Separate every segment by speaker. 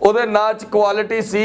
Speaker 1: ਉਹਦੇ ਨਾਂ 'ਚ ਕੁਆਲਿਟੀ ਸੀ।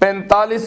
Speaker 1: 45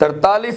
Speaker 1: 43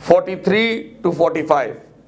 Speaker 1: 43 to 45।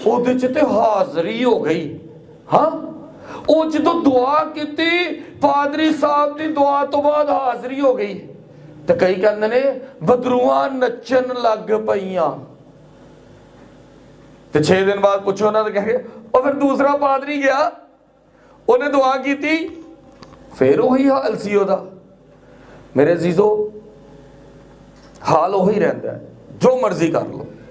Speaker 1: ਉਹਦੇ ਚ ਤੇ ਹਾਜ਼ਰੀ ਹੋ ਗਈ। ਹਾਂ, ਉਹ ਜਦੋਂ ਦੁਆ ਕੀਤੀ ਪਾਦਰੀ ਸਾਹਿਬ ਦੀ ਦੁਆ ਤੋਂ ਬਾਅਦ ਹਾਜ਼ਰੀ ਹੋ ਗਈ ਤੇ ਕਈ ਕਹਿੰਦੇ ਨੇ ਬਦਰੂਆਂ ਨੱਚਣ ਲੱਗ ਪਈਆਂ ਤੇ 6 ਦਿਨ ਬਾਅਦ ਪੁੱਛੋ ਉਹਨਾਂ ਦੇ ਕਹੇ ਉਹ ਫਿਰ ਦੂਸਰਾ ਪਾਦਰੀ ਗਿਆ, ਉਹਨੇ ਦੁਆ ਕੀਤੀ, ਫਿਰ ਉਹੀ ਹਾਲ ਸੀ ਉਹਦਾ। ਮੇਰੇ ਅਜ਼ੀਜ਼ੋ, ਹਾਲ ਉਹੀ ਰਹਿੰਦਾ ਹੈ, ਜੋ ਮਰਜ਼ੀ ਕਰ ਲਓ।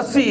Speaker 1: ਅਸੀਂ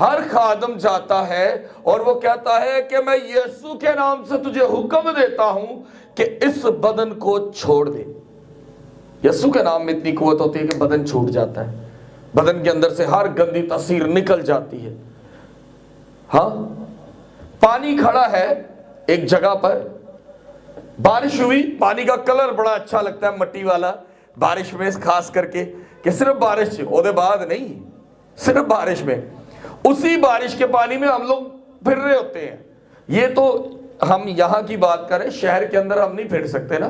Speaker 1: ہر خادم جاتا ہے اور وہ کہتا ہے کہ میں یسوع کے نام سے تجھے حکم دیتا ہوں کہ اس بدن کو چھوڑ دے. یسوع کے نام میں اتنی قوت ہوتی ہے کہ بدن چھوٹ جاتا ہے, بدن کے اندر سے ہر گندی تاثیر نکل جاتی ہے. ہاں, پانی کھڑا ہے ایک جگہ پر, بارش ہوئی, پانی کا کلر بڑا اچھا لگتا ہے مٹی والا بارش میں, خاص کر کے کہ صرف بارش وہ بعد نہیں, صرف بارش میں, اسی بارش کے پانی میں ہم لوگ پھر رہے ہوتے ہیں. یہ تو ہم یہاں کی بات کریں, شہر کے اندر ہم نہیں پھر سکتے نا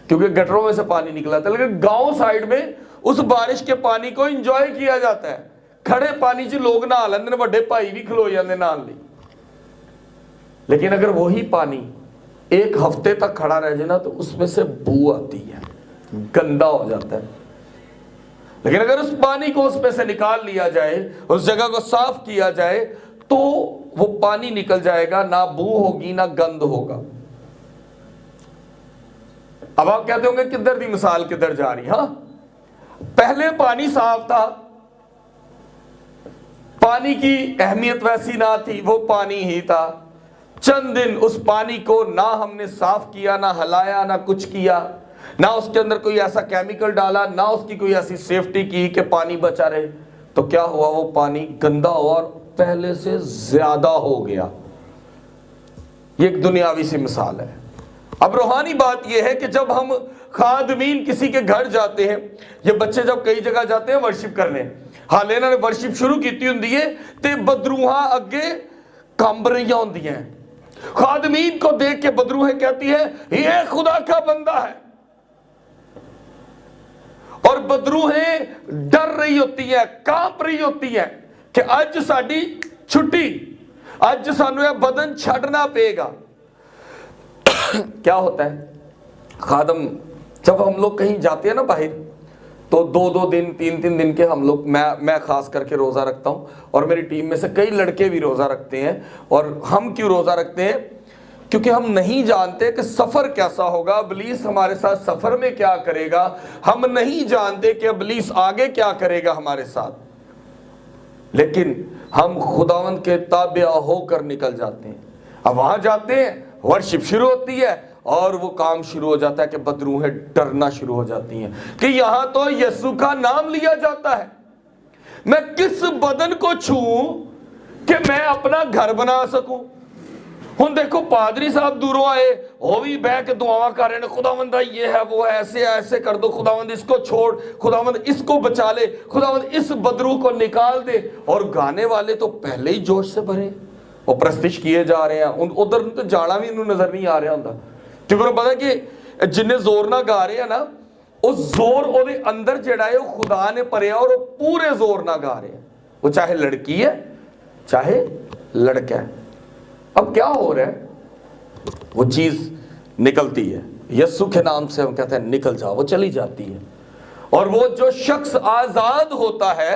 Speaker 1: کیونکہ گٹروں میں سے پانی نکلا تھا, لیکن گاؤں سائیڈ میں اس بارش کے پانی کو انجوائے کیا جاتا ہے. کھڑے پانی چ لوگ نہا لیندے, بڑے بھائی بھی کھلو جاندے نہان لئی. لیکن اگر وہی پانی ایک ہفتے تک کھڑا رہ جائے نا تو اس میں سے بو آتی ہے, گندا ہو جاتا ہے. لیکن اگر اس پانی کو اس میں سے نکال لیا جائے, اس جگہ کو صاف کیا جائے, تو وہ پانی نکل جائے گا, نہ بو ہوگی نہ گند ہوگا. اب آپ کہتے ہوں گے کدھر دی مثال کدھر جا رہی. ہاں, پہلے پانی صاف تھا, پانی کی اہمیت ویسی نہ تھی, وہ پانی ہی تھا. چند دن اس پانی کو نہ ہم نے صاف کیا, نہ ہلایا, نہ کچھ کیا, نہ اس کے اندر کوئی ایسا کیمیکل ڈالا, نہ اس کی کوئی ایسی سیفٹی کی کہ پانی بچا رہے, تو کیا ہوا, وہ پانی گندا ہوا اور پہلے سے زیادہ ہو گیا. یہ ایک دنیاوی سی مثال ہے. اب روحانی بات یہ ہے کہ جب ہم خادمین کسی کے گھر جاتے ہیں, یہ بچے جب کئی جگہ جاتے ہیں ورشپ کرنے, حال انہوں نے ورشپ شروع کیتی ہوندی ہے تے بدروہاں اگے کمب رہی ہوندی ہیں. خادمین کو دیکھ کے بدروہیں کہتی ہے یہ خدا کا بندہ ہے, اور بدروہیں ڈر رہی ہوتی ہیں, کانپ رہی ہوتی ہیں کہ اج ساڈی چھٹی, اج سانو یہ بدن چھڑنا پے گا. کیا ہوتا ہے, خادم جب ہم لوگ کہیں جاتے ہیں نا باہر, تو 2 دن 3 دن کے ہم لوگ, میں خاص کر کے روزہ رکھتا ہوں, اور میری ٹیم میں سے کئی لڑکے بھی روزہ رکھتے ہیں. اور ہم کیوں روزہ رکھتے ہیں؟ کیونکہ ہم نہیں جانتے کہ سفر کیسا ہوگا, ابلیس ہمارے ساتھ سفر میں کیا کرے گا, ہم نہیں جانتے کہ ابلیس آگے کیا کرے گا ہمارے ساتھ. لیکن ہم خداوند کے تابع ہو کر نکل جاتے ہیں. اب وہاں جاتے ہیں, ورشپ شروع ہوتی ہے, اور وہ کام شروع ہو جاتا ہے کہ بدروہیں ڈرنا شروع ہو جاتی ہیں کہ یہاں تو یسوع کا نام لیا جاتا ہے, میں کس بدن کو چھوؤں کہ میں اپنا گھر بنا سکوں. ہن دیکھو پادری صاحب دوروں آئے, وہ بھی بہ کے دعا کر رہے ہیں, خداوند یہ ہے وہ ہے, ایسے ایسے کر دو, خداوند اس کو چھوڑ, خداوند اس کو بچا لے, خداوند اس بدروح کو نکال دے. اور گانے والے تو پہلے ہی جوش سے بھرے, وہ پرستش کیے جا رہے ہیں, ادھر تو جانا بھی انہوں نظر نہیں آ رہا ہوں, کیونکہ انہوں پتا کہ جنہیں زور نہ گا رہے ہیں نا, اس زور وہ اندر جڑا ہے وہ خدا نے پریا, اور وہ پورے زور نہ گا رہے ہیں, وہ چاہے لڑکی ہے چاہے لڑکا ہے. اب کیا ہو رہا ہے, وہ چیز نکلتی ہے, یسوع کے نام سے ہم کہتے ہیں نکل جاؤ, وہ چلی جاتی ہے. اور وہ جو شخص آزاد ہوتا ہے,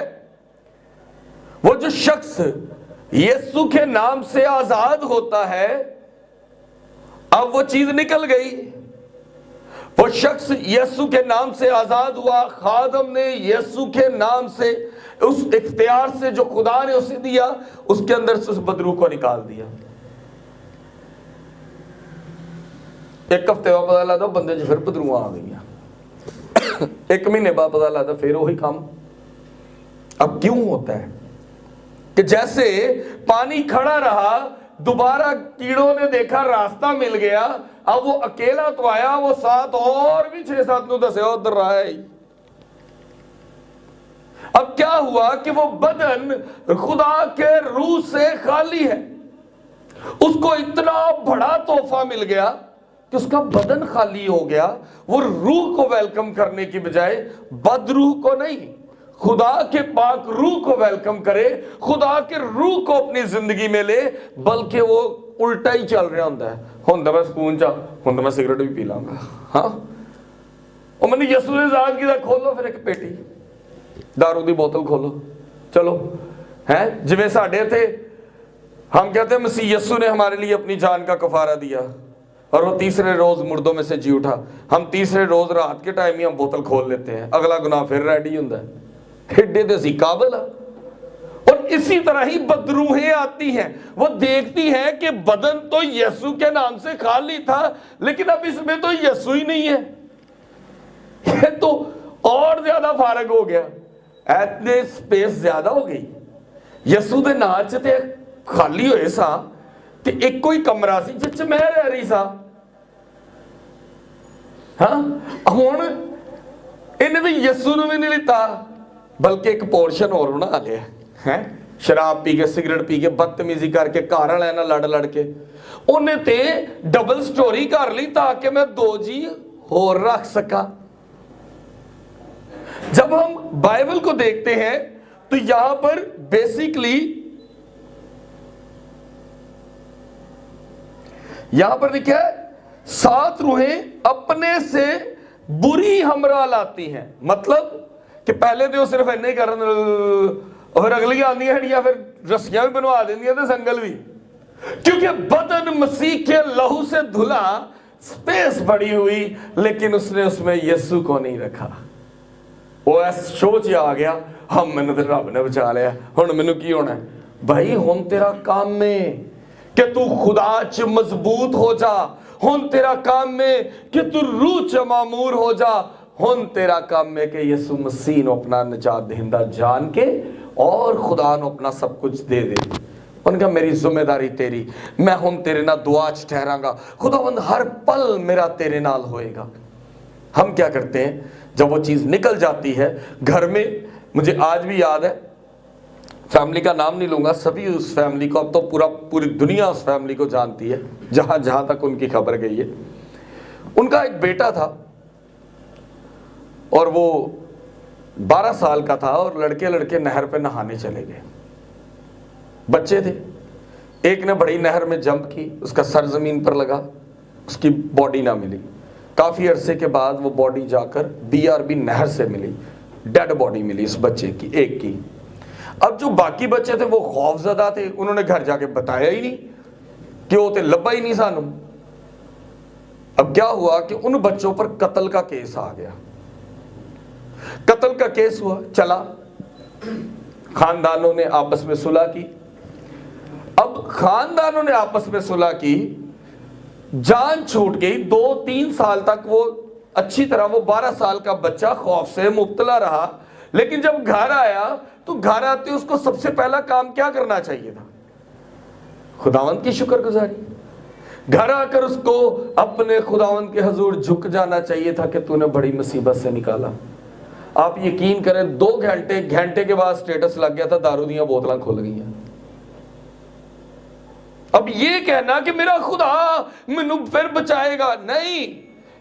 Speaker 1: وہ جو شخص یسوع کے نام سے آزاد ہوتا ہے, اب وہ چیز نکل گئی. وہ شخص یسوع کے نام سے آزاد ہوا, خادم نے یسوع کے نام سے, اس اختیار سے جو خدا نے اسے دیا, اس کے اندر سے اس بدروح کو نکال دیا. ایک ہفتے بعد پتا لگتا بندے پھر بدروہاں آ گئی ہیں, 1 مہینے بعد پتا لگتا پھر وہی کام. اب کیوں ہوتا ہے کہ جیسے پانی کھڑا رہا, دوبارہ کیڑوں نے دیکھا راستہ مل گیا, اب وہ اکیلا تو آیا, وہ 7 اور بھی 6-7 نو دسے ادھر رہا ہے. اب کیا ہوا کہ وہ بدن خدا کے روح سے خالی ہے, اس کو اتنا بڑا تحفہ مل گیا کہ اس کا بدن خالی ہو گیا. وہ روح کو ویلکم کرنے کی بجائے بد روح کو نہیں, خدا کے پاک روح کو ویلکم کرے, خدا کے روح کو اپنی زندگی میں لے, بلکہ وہ الٹا ہی چل رہا ہوتا ہے. ہوں میں سکون چاہ, ہوں میں سگریٹ بھی پی لاں گا. ہاں, اور میں نے یسوع نے ذات کی کھولو پھر ایک پیٹی دارو دی بوتل کھولو, چلو ہیں جویں ساڈے تھے, ہم کہتے ہیں مسیح یسوع نے ہمارے لیے اپنی جان کا کفارہ دیا, اور وہ تیسرے روز مردوں میں سے جی اٹھا. ہم تیسرے روز رات کے ٹائم ہی ہم بوتل کھول لیتے ہیں, اگلا گناہ پھر ریڈی ہوتا ہے. ہڈے دے سی قابل ہے, اور اسی طرح ہی بدروحیں آتی ہیں، وہ دیکھتی ہیں کہ بدن تو یسوع کے نام سے خالی تھا، لیکن اب اس میں تو یسوع ہی نہیں ہے، یہ تو اور زیادہ فارغ ہو گیا، ایتنے سپیس زیادہ ہو گئی۔ یسوع دے نام چ تے خالی ہوئے سا تے ایک کوئی کمرہ سی جس میں رہ رہی سا، ہاں ہن انہیں تو یسوع نے بھی نہیں لیتا، بلکہ ایک پورشن اور بنا لیا ہے، شراب پی کے، سگریٹ پی کے، بدتمیزی کر کے، گھر والے نال لڑ لڑ کے انہیں تے ڈبل سٹوری کر لی تاکہ میں 2 جی اور رکھ سکا۔ جب ہم بائبل کو دیکھتے ہیں تو یہاں پر بیسیکلی یہاں پر لکھا ہے 7 روحیں اپنے سے بری ہمراہ لاتی ہیں، مطلب کہ پہلے تو صرف ایسے ہی کرنے اور پھر اگلی آندی ہیں یا پھر رسیاں بھی بنوا دیں تو سنگل بھی، کیونکہ بدن مسیح کے لہو سے دھلا، سپیس بڑی ہوئی، لیکن اس نے اس میں یسوع کو نہیں رکھا۔ وہ ایس سوچ آ گیا ہم میں نے رب نے بچا لیا، ہن مینوں کی ہونا ہے؟ بھائی ہن تیرا کام میں کہ تو خدا چ مضبوط ہو جا، ہن تیرا کام میں کہ تو روح چ معمور ہو جا، ہن تیرا کام میں کہ یسوع مسیح نو اپنا نجات دہندہ جان کے اور خدا نو اپنا سب کچھ دے دے۔ ان کا میری ذمہ داری تیری، میں ہن تیرے نال دعا چ ٹھہراں گا، خداوند ہر پل میرا تیرے نال ہوئے گا۔ ہم کیا کرتے ہیں جب وہ چیز نکل جاتی ہے گھر میں؟ مجھے آج بھی یاد ہے، فیملی کا نام نہیں لوں گا، سبھی اس فیملی کو، اب تو پوری دنیا اس فیملی کو جانتی ہے جہاں تک ان کی خبر گئی ہے۔ ان کا ایک بیٹا تھا اور وہ 12 سال کا تھا، اور لڑکے نہر پہ نہانے چلے گئے، بچے تھے۔ ایک نے بڑی نہر میں جمپ کی، اس کا سر زمین پر لگا، اس کی باڈی نہ ملی۔ کافی عرصے کے بعد وہ باڈی جا کر BRB نہر سے ملی، ڈیڈ باڈی ملی اس بچے کی، ایک کی۔ اب جو باقی بچے تھے وہ خوف زدہ تھے، انہوں نے گھر جا کے بتایا ہی نہیں کہ وہ تے لبا ہی نہیں سانو۔ اب کیا ہوا کہ ان بچوں پر قتل کا کیس آ گیا، قتل کا کیس ہوا، چلا، خاندانوں نے آپس میں صلح کی۔ اب خاندانوں نے آپس میں صلح کی، جان چھوٹ گئی، 2-3 سال تک وہ اچھی طرح، وہ 12 سال کا بچہ خوف سے مبتلا رہا، لیکن جب گھر آیا تو گھر آتے اس کو سب سے پہلا کام کیا کرنا چاہیے تھا؟ خداوند کی شکر گزاری۔ گھر آ کر اس کو اپنے خداوند کے حضور جھک جانا چاہیے تھا کہ تو نے بڑی مصیبت سے نکالا۔ آپ یقین کریں 2 گھنٹے کے بعد سٹیٹس لگ گیا تھا دارو دیاں بوتلاں کھل گئی ہیں۔ اب یہ کہنا کہ میرا خدا مینوں پھر بچائے گا، نہیں،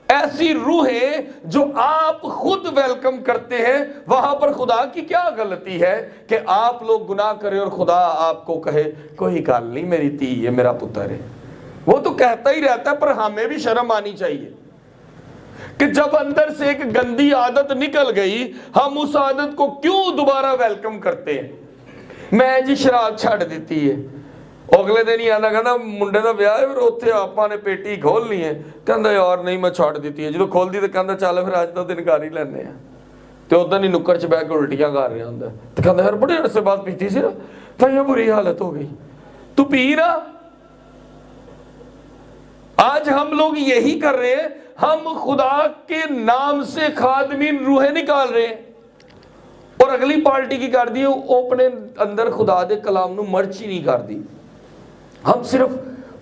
Speaker 1: ایسی روحیں جو آپ خود ویلکم کرتے ہیں، وہاں پر خدا کی کیا غلطی ہے کہ آپ لوگ گناہ کریں اور خدا آپ کو کہے کوئی گل نہیں، میری تھی ہے، میرا پتر ہے۔ وہ تو کہتا ہی رہتا ہے، پر ہمیں بھی شرم آنی چاہیے کہ جب اندر سے ایک گندی عادت نکل گئی، ہم اس عادت کو کیوں دوبارہ ویلکم کرتے ہیں؟ میں جی شراب چھڑ دیتی ہے، اگلے دن ہی آنا کہنا منڈے دا بیاہ ہے، پھر اتنے آپا نے پیٹی کھول لی ہے، کہندا یار نہیں میں چھڑ دیتی ہے، جدو کھول دی تو کہندا چل پھر اج دا دن کر ہی لینے ہیں، تے ادھر ہی نکڑ چ بیٹھ کے الٹیاں کر رہا ہوندا ہے، تے کہندا یار بڑے عرصے بعد پیتی سی نا، بھائی بری حالت ہو گئی، تو پی نا۔ آج ہم لوگ یہی کر رہے ہیں، ہم خدا کے نام سے خادمین روحیں نکال رہے ہیں، اور اگلی پارٹی کی کر دی وہ اپنے اندر خدا دے کلام نو مرچ ہی نہیں کر دی۔ ہم صرف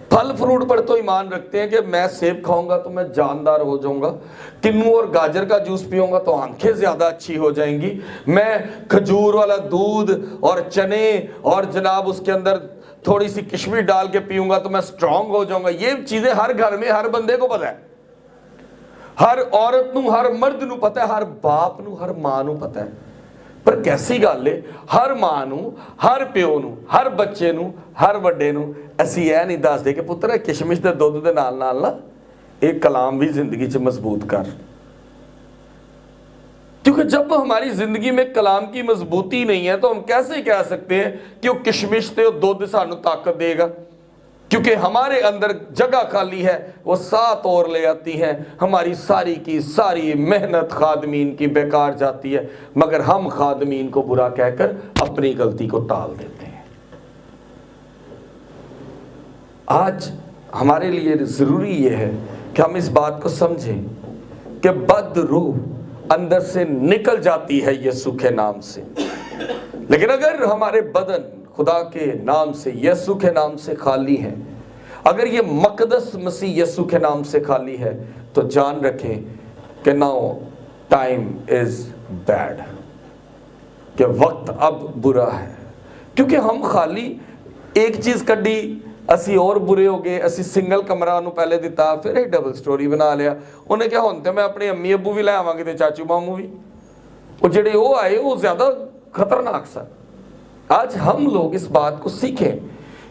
Speaker 1: پھل فروٹ پر تو ایمان رکھتے ہیں کہ میں سیب کھاؤں گا تو میں جاندار ہو جاؤں گا، کنو اور گاجر کا جوس پیوں گا تو آنکھیں زیادہ اچھی ہو جائیں گی، میں کھجور والا دودھ اور چنے اور جناب اس کے اندر تھوڑی سی کشمش ڈال کے پیوں گا تو میں سٹرونگ ہو جاؤں گا۔ یہ چیزیں ہر گھر میں ہر بندے کو پتہ ہے، ہر عورت نو، ہر مرد نو پتہ ہے، ہر باپ نو، ہر ماں نو پتہ ہے، پر کیسی گل ہے ہر ماں نو، ہر پیو نو، ہر بچے نو، ہر وڈے نو اسی یہ نہیں دس دے کہ پتر کشمش دے دودھ دے نال نال نا ایک کلام بھی زندگی چ مضبوط کر۔ کیونکہ جب ہماری زندگی میں کلام کی مضبوطی نہیں ہے تو ہم کیسے کہہ سکتے ہیں کہ وہ کشمش تے وہ دودھ سانو طاقت دے گا؟ کیونکہ ہمارے اندر جگہ خالی ہے، وہ 7 اور لے آتی ہیں، ہماری ساری کی ساری محنت خادمین کی بیکار جاتی ہے، مگر ہم خادمین کو برا کہہ کر اپنی غلطی کو ٹال دیتے ہیں۔ آج ہمارے لیے ضروری یہ ہے کہ ہم اس بات کو سمجھیں کہ بد روح اندر سے نکل جاتی ہے یسوع کے نام سے، لیکن اگر ہمارے بدن خدا کے نام سے، یسوع کے نام سے خالی ہیں، اگر یہ مقدس مسیح یسوع کے نام سے خالی ہے، تو جان رکھیں کہ ناؤ ٹائم از بیڈ، کہ وقت اب برا ہے، کیونکہ ہم خالی ایک چیز کڈی، اسی اور برے ہو گئے، اسی سنگل کمرہ انہوں پہلے دیتا، پھر ایک ڈبل سٹوری بنا لیا، انہیں کیا ہوتے میں اپنے امی ابو بھی لے آواں گے تے چاچو مامو بھی، وہ جڑے وہ آئے وہ زیادہ خطرناک سا۔ آج ہم لوگ اس بات کو سیکھیں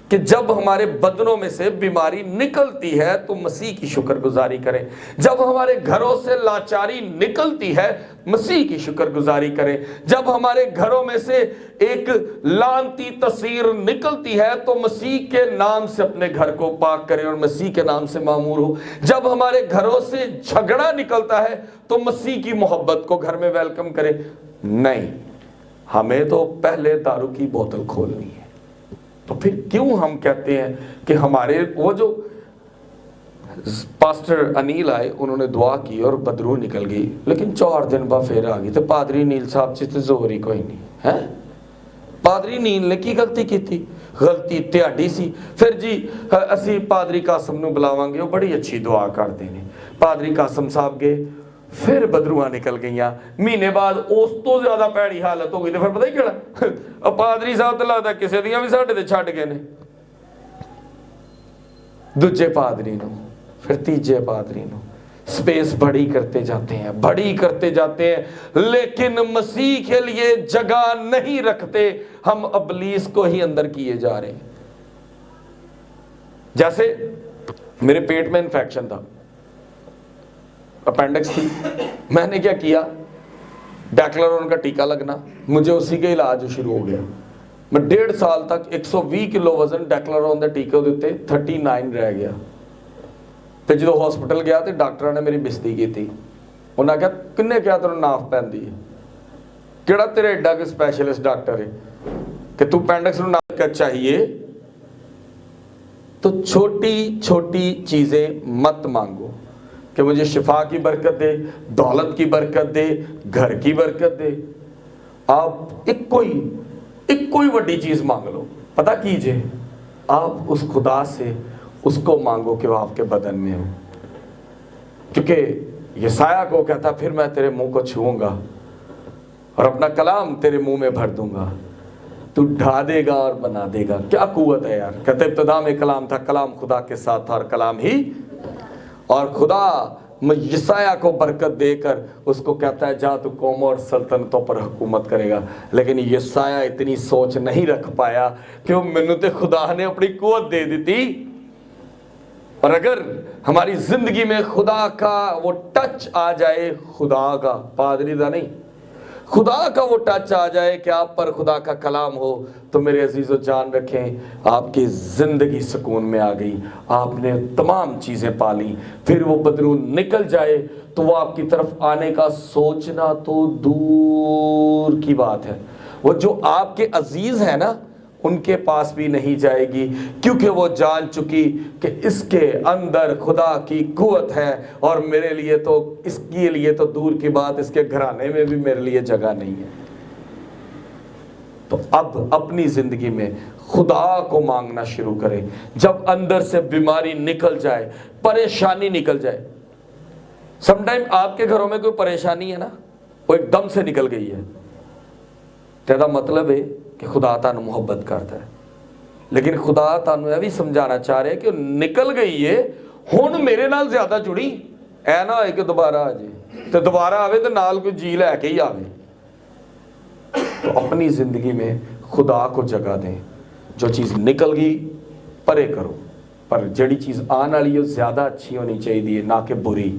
Speaker 1: کہ جب ہمارے بدنوں میں سے بیماری نکلتی ہے تو مسیح کی شکر گزاری کریں، جب ہمارے گھروں سے لاچاری نکلتی ہے مسیح کی شکر گزاری کریں، جب ہمارے گھروں میں سے ایک لعنتی تصویر نکلتی ہے تو مسیح کے نام سے اپنے گھر کو پاک کریں اور مسیح کے نام سے معمور ہو، جب ہمارے گھروں سے جھگڑا نکلتا ہے تو مسیح کی محبت کو گھر میں ویلکم کریں۔ نہیں، ہمیں تو پہلے دارو کی بوتل کھولنی ہے۔ تو پھر کیوں ہم کہتے ہیں کہ ہمارے وہ جو پاسٹر انیل آئے انہوں نے دعا کی اور بدروح نکل گئی، لیکن 4 دن بعد پھر آ گئی، تو پادری نیل صاحب جس تے زور ہی کوئی نہیں ہے۔ پادری نیل نے کی غلطی کی تھی؟ غلطی تہاڈی سی۔ پھر جی اسی پادری قاسم نو بلاواں گے، وہ بڑی اچھی دعا کرتے ہیں۔ پادری قاسم صاحب گئے، پھر بدروہاں نکل گئیاں، مہینے بعد اس تو زیادہ پیڑی حالت ہو گئی، تو پھر پتہ ہی کیڑا پادری صاحب تو لگتا کسی دیاں بھی ساڈے تے چھڈ گئے نے، دوجے پادری نو، پھر تیجے پادری نو، سپیس بڑی کرتے جاتے ہیں، بڑی کرتے جاتے ہیں، لیکن مسیح کے لیے جگہ نہیں رکھتے، ہم ابلیس کو ہی اندر کیے جا رہے ہیں۔ جیسے میرے پیٹ میں انفیکشن تھا، اپینڈکس تھی، میں نے کیا کیا، ڈیکلرون کا ٹیکہ لگنا، مجھے اسی کے علاج شروع ہو گیا۔ میں 1.5 سال تک 120 کلو وزن ڈیکلرون دے ٹیکے دیتے 39 رہ گیا۔ پھر جدو ہاسپٹل گیا تو ڈاکٹر نے میری بستی کی تھی، انہوں نے کہا کنے کیا تینوں ناف پہن دی ہے، کیڑا تیرے ایڈا کے اسپیشلسٹ ڈاکٹر ہے کہ تو اپینڈکس نو ناف کا چاہیے۔ تو چھوٹی چھوٹی چیزیں مت مانگو کہ مجھے شفا کی برکت دے، دولت کی برکت دے، گھر کی برکت دے۔ آپ ایک کوئی وڈی چیز مانگ لو، پتہ کیجئے آپ اس خدا سے اس کو مانگو کہ وہ آپ کے بدن میں ہو، کیونکہ یسایہ کو کہتا پھر میں تیرے منہ کو چھوؤں گا اور اپنا کلام تیرے منہ میں بھر دوں گا، تو ڈھا دے گا اور بنا دے گا۔ کیا قوت ہے یار، کہتے ابتدا میں کلام تھا، کلام خدا کے ساتھ تھا اور کلام ہی، اور خدا یسایہ کو برکت دے کر اس کو کہتا ہے جا تو قوموں اور سلطنتوں پر حکومت کرے گا، لیکن یسایہ اتنی سوچ نہیں رکھ پایا کہ وہ منت خدا نے اپنی قوت دے دیتی۔ اور اگر ہماری زندگی میں خدا کا وہ ٹچ آ جائے، خدا کا، پادری دا نہیں، خدا کا وہ ٹچ آ جائے کہ آپ پر خدا کا کلام ہو، تو میرے عزیزو جان رکھیں آپ کی زندگی سکون میں آ گئی، آپ نے تمام چیزیں پالی۔ پھر وہ بدروح نکل جائے تو وہ آپ کی طرف آنے کا سوچنا تو دور کی بات ہے، وہ جو آپ کے عزیز ہیں نا ان کے پاس بھی نہیں جائے گی، کیونکہ وہ جان چکی کہ اس کے اندر خدا کی قوت ہے، اور میرے لیے تو اس کے لیے تو دور کی بات، اس کے گھرانے میں بھی میرے لیے جگہ نہیں ہے۔ تو اب اپنی زندگی میں خدا کو مانگنا شروع کریں، جب اندر سے بیماری نکل جائے، پریشانی نکل جائے۔ سم ٹائم آپ کے گھروں میں کوئی پریشانی ہے نا، وہ ایک دم سے نکل گئی ہے، تیرا مطلب ہے کہ خدا تانوں محبت کرتا ہے، لیکن خدا تانوں یہ بھی سمجھانا چاہ رہے کہ نکل گئی ہے، ہن میرے نال زیادہ جڑی، اے نہ ہوئے کہ دوبارہ آ جائے، تو دوبارہ آوے تو نال کوئی جی لے کے ہی آوے۔ تو اپنی زندگی میں خدا کو جگہ دیں، جو چیز نکل گئی پرے کرو، پر جڑی چیز آن والی ہے زیادہ اچھی ہونی چاہیے، نہ کہ بری۔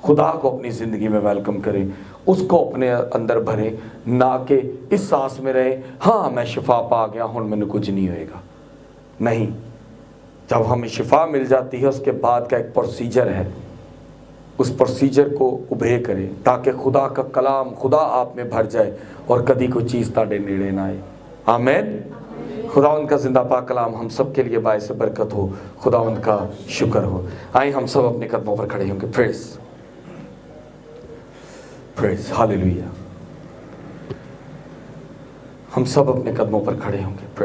Speaker 1: خدا کو اپنی زندگی میں ویلکم کریں، اس کو اپنے اندر بھریں، نہ کہ اس سانس میں رہیں ہاں میں شفا پا گیا ہوں میں نے کچھ نہیں ہوئے گا۔ نہیں، جب ہمیں شفا مل جاتی ہے اس کے بعد کا ایک پروسیجر ہے، اس پروسیجر کو اوبے کریں تاکہ خدا کا کلام خدا آپ میں بھر جائے اور کدی کوئی چیز تاڑے نیڑے نہ آئے۔ آمین۔ خدا ان کا زندہ پاک کلام ہم سب کے لیے باعث برکت ہو، خدا ان کا شکر ہو۔ آئیں ہم سب اپنے قدموں پر کھڑے ہوں گے۔ پریز ہاللیلویہ۔ ہم سب اپنے قدموں پر کھڑے ہوں گے۔